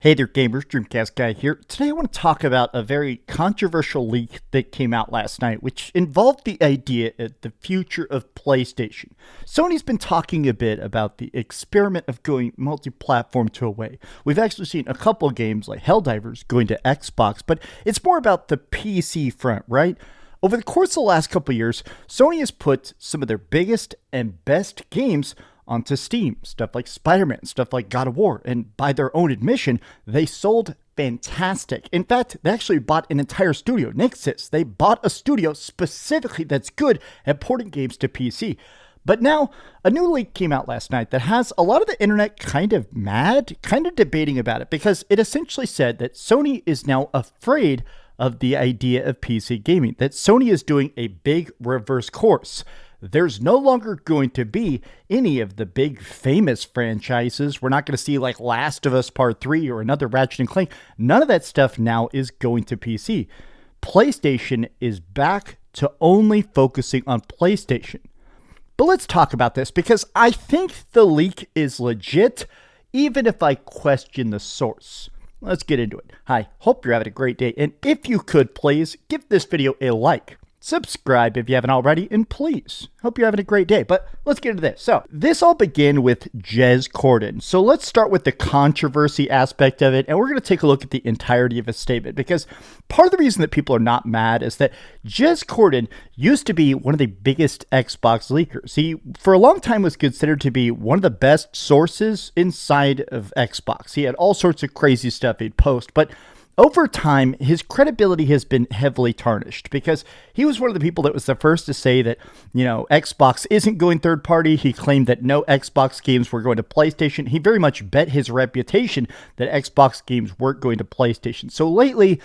Hey there gamers, DreamcastGuy here. Today I want to talk about a very controversial leak that came out last night, which involved the idea of the future of PlayStation. Sony's been talking a bit about the experiment of going multi-platform to away. We've actually seen a couple of games like Helldivers going to Xbox, but it's more about the PC front, right? Over the course of the last couple of years, Sony has put some of their biggest and best games onto Steam, stuff like Spider-Man, stuff like God of War, and by their own admission, they sold fantastic. In fact, they actually bought an entire studio, Nixxes. They bought a studio specifically that's good at porting games to PC. But now, a new leak came out last night that has a lot of the internet kind of mad, kind of debating about it, because it essentially said that Sony is now afraid of the idea of PC gaming, that Sony is doing a big reverse course. There's no longer going to be any of the big famous franchises. We're not going to see like Last of Us Part 3 or another Ratchet and Clank. None of that stuff now is going to PC. PlayStation is back to only focusing on PlayStation. But let's talk about this because I think the leak is legit, even if I question the source. Let's get into it. Hi, hope you're having a great day. And if you could, please give this video a like. Subscribe if you haven't already, and please, hope you're having a great day. But let's get into this. So, this all began with Jez Corden. So let's start with the controversy aspect of it, and we're going to take a look at the entirety of his statement, because part of the reason that people are not mad is that Jez Corden used to be one of the biggest Xbox leakers. He, for a long time, was considered to be one of the best sources inside of Xbox. He had all sorts of crazy stuff he'd post, but over time, his credibility has been heavily tarnished because he was one of the people that was the first to say that, Xbox isn't going third party. He claimed that no Xbox games were going to PlayStation. He very much bet his reputation that Xbox games weren't going to PlayStation. So lately,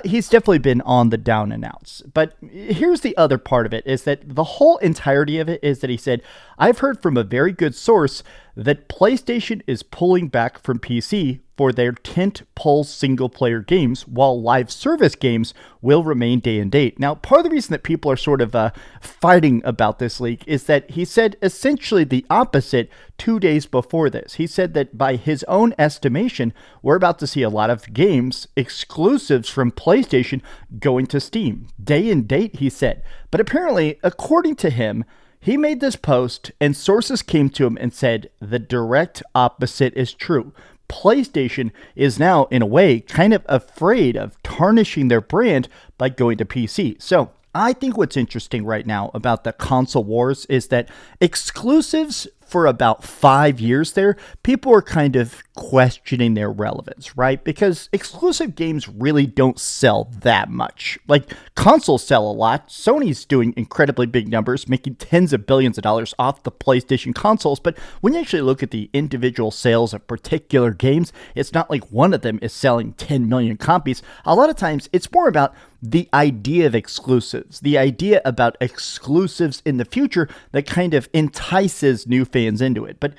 he's definitely been on the down and outs. But here's the other part of it, is that the whole entirety of it is that he said, I've heard from a very good source that PlayStation is pulling back from PC for their tentpole single-player games, while live service games will remain day and date. Now, part of the reason that people are sort of fighting about this leak is that he said essentially the opposite 2 days before this. He said that by his own estimation, we're about to see a lot of games, exclusives from PlayStation, going to Steam. Day and date, he said. But apparently, according to him, he made this post and sources came to him and said the direct opposite is true. PlayStation is now, in a way, kind of afraid of tarnishing their brand by going to PC. So I think what's interesting right now about the console wars is that exclusives for about 5 years there, people were kind of questioning their relevance, right? Because exclusive games really don't sell that much. Like, consoles sell a lot. Sony's doing incredibly big numbers, making tens of billions of dollars off the PlayStation consoles. But when you actually look at the individual sales of particular games, it's not like one of them is selling 10 million copies. A lot of times, it's more about the idea of exclusives, the idea about exclusives in the future that kind of entices new fans into it. But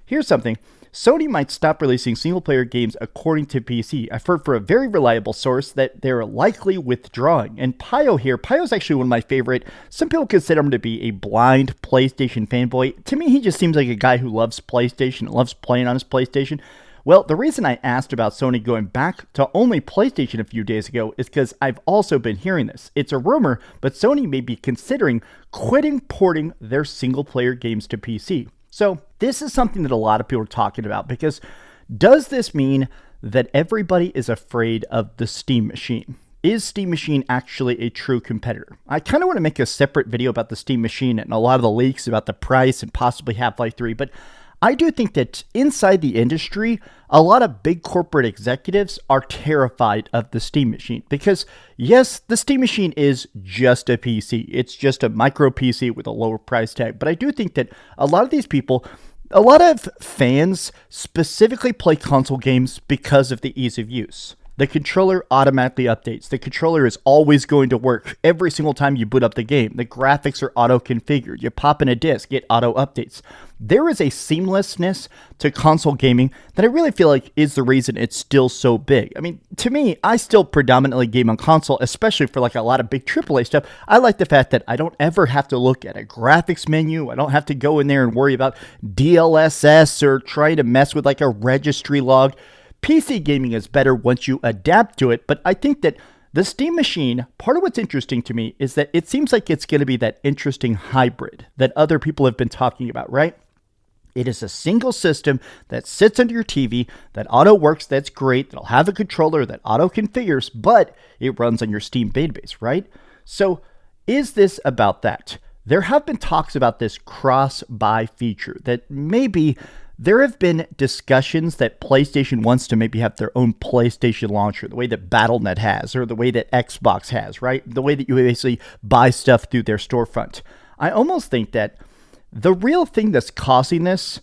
here's something. Sony might stop releasing single-player games according to PC. I've heard from a very reliable source that they're likely withdrawing. And Pio's actually one of my favorite. Some people consider him to be a blind PlayStation fanboy. To me, he just seems like a guy who loves PlayStation and loves playing on his PlayStation. Well, the reason I asked about Sony going back to only PlayStation a few days ago is because I've also been hearing this. It's a rumor, but Sony may be considering quitting porting their single-player games to PC. So this is something that a lot of people are talking about, because does this mean that everybody is afraid of the Steam machine? Is Steam Machine actually a true competitor? I kind of want to make a separate video about the Steam Machine and a lot of the leaks about the price and possibly Half-Life 3, but I do think that inside the industry, a lot of big corporate executives are terrified of the Steam Machine because, yes, the Steam Machine is just a PC. It's just a micro PC with a lower price tag. But I do think that a lot of these people, a lot of fans specifically play console games because of the ease of use. The controller automatically updates. The controller is always going to work every single time you boot up the game. The graphics are auto-configured. You pop in a disc, it auto-updates. There is a seamlessness to console gaming that I really feel like is the reason it's still so big. I mean, to me, I still predominantly game on console, especially for like a lot of big AAA stuff. I like the fact that I don't ever have to look at a graphics menu. I don't have to go in there and worry about DLSS or try to mess with like a registry log. PC gaming is better once you adapt to it, but I think that the Steam machine, part of what's interesting to me is that it seems like it's going to be that interesting hybrid that other people have been talking about, right? It is a single system that sits under your TV, that auto works, that's great, that'll have a controller that auto configures, but it runs on your Steam database, right? So is this about that? There have been talks about this cross-buy feature that maybe there have been discussions that PlayStation wants to maybe have their own PlayStation launcher, the way that Battle.net has, or the way that Xbox has, right? The way that you basically buy stuff through their storefront. I almost think that the real thing that's causing this,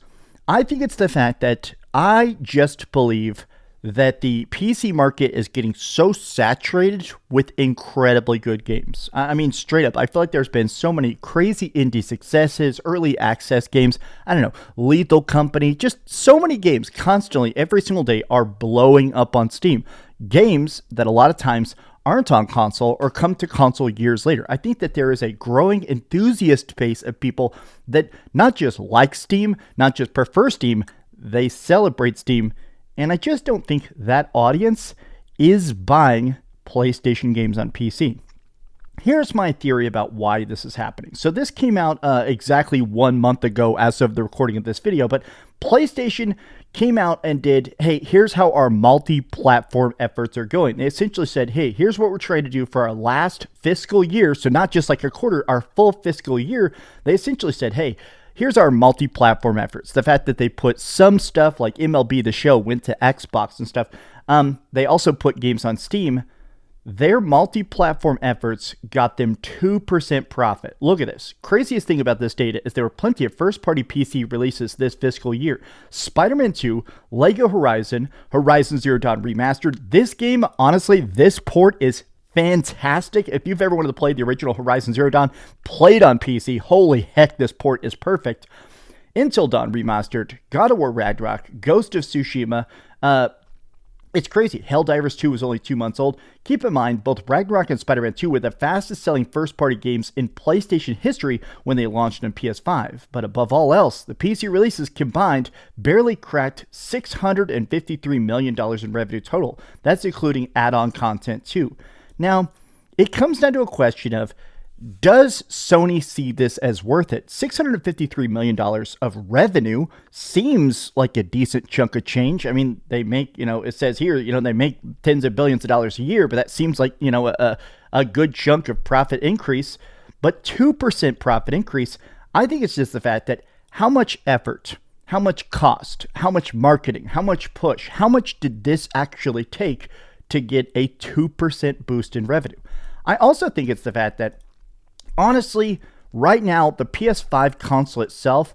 I think it's the fact that I just believe that the PC market is getting so saturated with incredibly good games. I mean, straight up, I feel like there's been so many crazy indie successes, early access games, I don't know, Lethal Company, just so many games constantly, every single day are blowing up on Steam. Games that a lot of times aren't on console or come to console years later. I think that there is a growing enthusiast base of people that not just like Steam, not just prefer Steam, they celebrate Steam. And I just don't think that audience is buying PlayStation games on PC. Here's my theory about why this is happening. So this came out exactly 1 month ago as of the recording of this video, but PlayStation came out and did, hey, here's how our multi-platform efforts are going. They essentially said, hey, here's what we're trying to do for our last fiscal year. So not just like a quarter, our full fiscal year. They essentially said, hey, here's our multi-platform efforts. The fact that they put some stuff like MLB The Show went to Xbox and stuff. They also put games on Steam. Their multi-platform efforts got them 2% profit. Look at this. Craziest thing about this data is there were plenty of first-party PC releases this fiscal year. Spider-Man 2, Lego Horizon, Horizon Zero Dawn Remastered. This game, honestly, this port is fantastic. If you've ever wanted to play the original Horizon Zero Dawn, played on PC, holy heck, this port is perfect. Until Dawn Remastered, God of War Ragnarok, Ghost of Tsushima. It's crazy. Helldivers 2 was only 2 months old. Keep in mind, both Ragnarok and Spider-Man 2 were the fastest selling first-party games in PlayStation history when they launched on PS5. But above all else, the PC releases combined barely cracked $653 million in revenue total. That's including add-on content too. Now, it comes down to a question of, does Sony see this as worth it? $653 million of revenue seems like a decent chunk of change. I mean, they make, it says here, they make tens of billions of dollars a year, but that seems like, a good chunk of profit increase. But 2% profit increase, I think it's just the fact that how much effort, how much cost, how much marketing, how much push, how much did this actually take to get a 2% boost in revenue? I also think it's the fact that, honestly, right now, the PS5 console itself,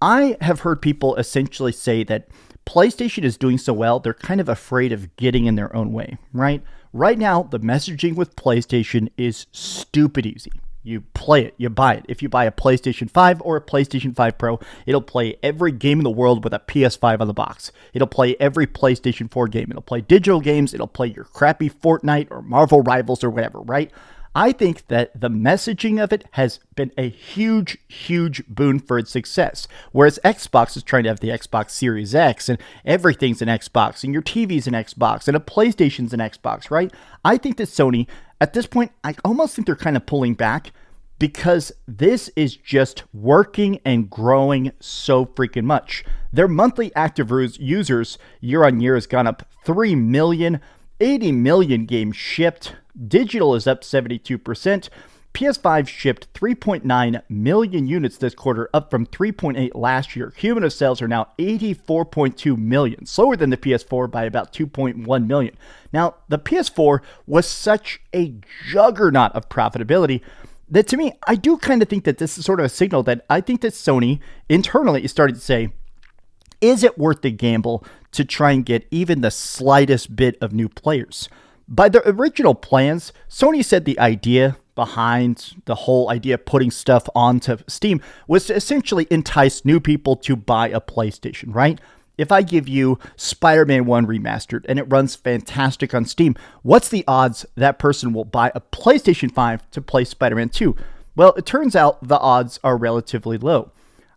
I have heard people essentially say that PlayStation is doing so well, they're kind of afraid of getting in their own way, right? Right now, the messaging with PlayStation is stupid easy. You play it, you buy it. If you buy a PlayStation 5 or a PlayStation 5 Pro, it'll play every game in the world with a PS5 on the box. It'll play every PlayStation 4 game. It'll play digital games. It'll play your crappy Fortnite or Marvel Rivals or whatever, right? I think that the messaging of it has been a huge, huge boon for its success. Whereas Xbox is trying to have the Xbox Series X and everything's an Xbox and your TV's an Xbox and a PlayStation's an Xbox, right? I think that Sony, at this point, I almost think they're kind of pulling back because this is just working and growing so freaking much. Their monthly active users year on year has gone up 3 million, 80 million games shipped. Digital is up 72%. PS5 shipped 3.9 million units this quarter, up from 3.8 last year. Cumulative sales are now 84.2 million, slower than the PS4 by about 2.1 million. Now, the PS4 was such a juggernaut of profitability that, to me, I do kind of think that this is sort of a signal that I think that Sony internally is starting to say, is it worth the gamble to try and get even the slightest bit of new players? By the original plans, Sony said the idea behind the whole idea of putting stuff onto Steam was to essentially entice new people to buy a PlayStation, right? If I give you Spider-Man 1 Remastered and it runs fantastic on Steam, what's the odds that person will buy a PlayStation 5 to play Spider-Man 2? Well, it turns out the odds are relatively low.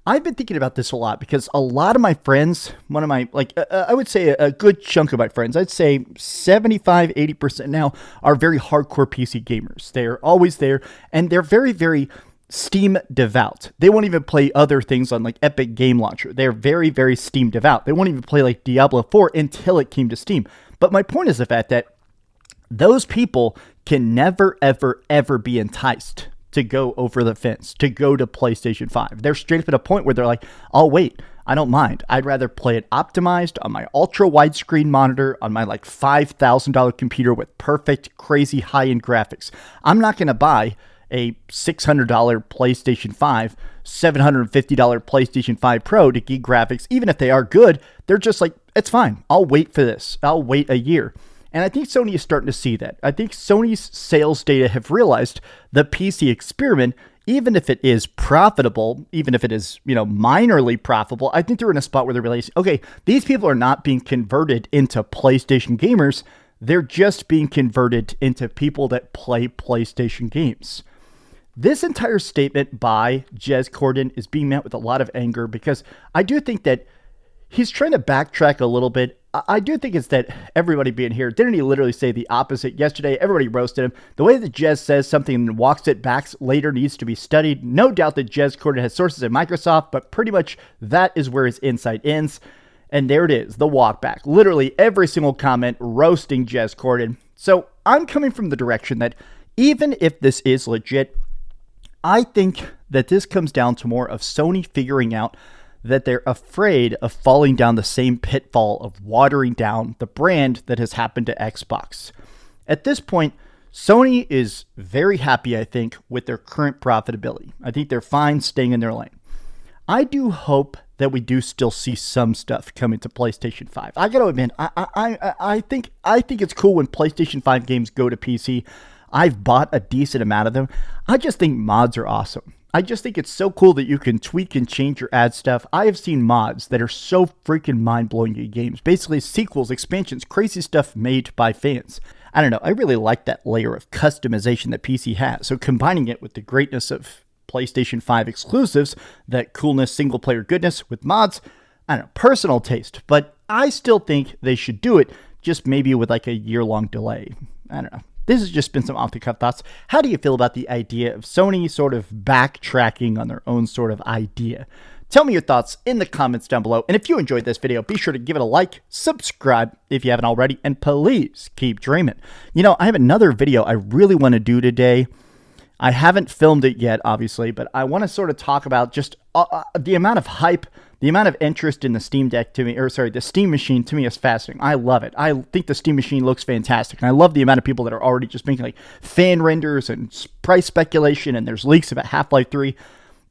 I've been thinking about this a lot because a lot of my friends, one of my, I would say a good chunk of my friends, I'd say 75, 80% now are very hardcore PC gamers. They're always there and they're very, very Steam devout. They won't even play other things on like Epic Game Launcher. They're very, very Steam devout. They won't even play like Diablo 4 until it came to Steam. But my point is the fact that those people can never, ever, ever be enticed to go over the fence, to go to PlayStation 5. They're straight up at a point where they're like, oh, wait, I don't mind. I'd rather play it optimized on my ultra widescreen monitor, on my like $5,000 computer with perfect, crazy high-end graphics. I'm not going to buy a $600 PlayStation 5, $750 PlayStation 5 Pro to get graphics. Even if they are good, they're just like, it's fine. I'll wait for this. I'll wait a year. And I think Sony is starting to see that. I think Sony's sales data have realized the PC experiment, even if it is profitable, even if it is, minorly profitable, I think they're in a spot where they're realizing, okay, these people are not being converted into PlayStation gamers. They're just being converted into people that play PlayStation games. This entire statement by Jez Corden is being met with a lot of anger because I do think that he's trying to backtrack a little bit. I do think it's that everybody being here, didn't he literally say the opposite yesterday? Everybody roasted him. The way that Jez says something and walks it back later needs to be studied. No doubt that Jez Corden has sources at Microsoft, but pretty much that is where his insight ends. And there it is, the walk back. Literally every single comment roasting Jez Corden. So I'm coming from the direction that even if this is legit, I think that this comes down to more of Sony figuring out that they're afraid of falling down the same pitfall of watering down the brand that has happened to Xbox. At this point, Sony is very happy, I think, with their current profitability. I think they're fine staying in their lane. I do hope that we do still see some stuff coming to PlayStation 5. I gotta admit, I think it's cool when PlayStation 5 games go to PC. I've bought a decent amount of them. I just think mods are awesome. I just think it's so cool that you can tweak and change your ad stuff. I have seen mods that are so freaking mind-blowing in games. Basically sequels, expansions, crazy stuff made by fans. I don't know. I really like that layer of customization that PC has. So combining it with the greatness of PlayStation 5 exclusives, that coolness, single-player goodness with mods, I don't know, personal taste. But I still think they should do it, just maybe with like a year-long delay. I don't know. This has just been some off-the-cuff thoughts. How do you feel about the idea of Sony sort of backtracking on their own sort of idea? Tell me your thoughts in the comments down below. And if you enjoyed this video, be sure to give it a like, subscribe if you haven't already, and please keep dreaming. I have another video I really want to do today. I haven't filmed it yet, obviously, but I want to sort of talk about just the amount of hype, the amount of interest in the Steam Deck to me, the Steam Machine to me is fascinating. I love it. I think the Steam Machine looks fantastic. And I love the amount of people that are already just making like fan renders and price speculation, and there's leaks about Half-Life 3.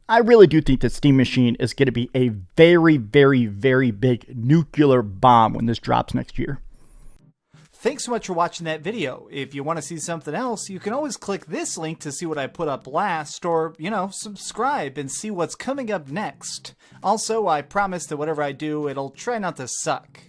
I really do think that Steam Machine is going to be a very, very, very big nuclear bomb when this drops next year. Thanks so much for watching that video. If you want to see something else, you can always click this link to see what I put up last, or, subscribe and see what's coming up next. Also, I promise that whatever I do, it'll try not to suck.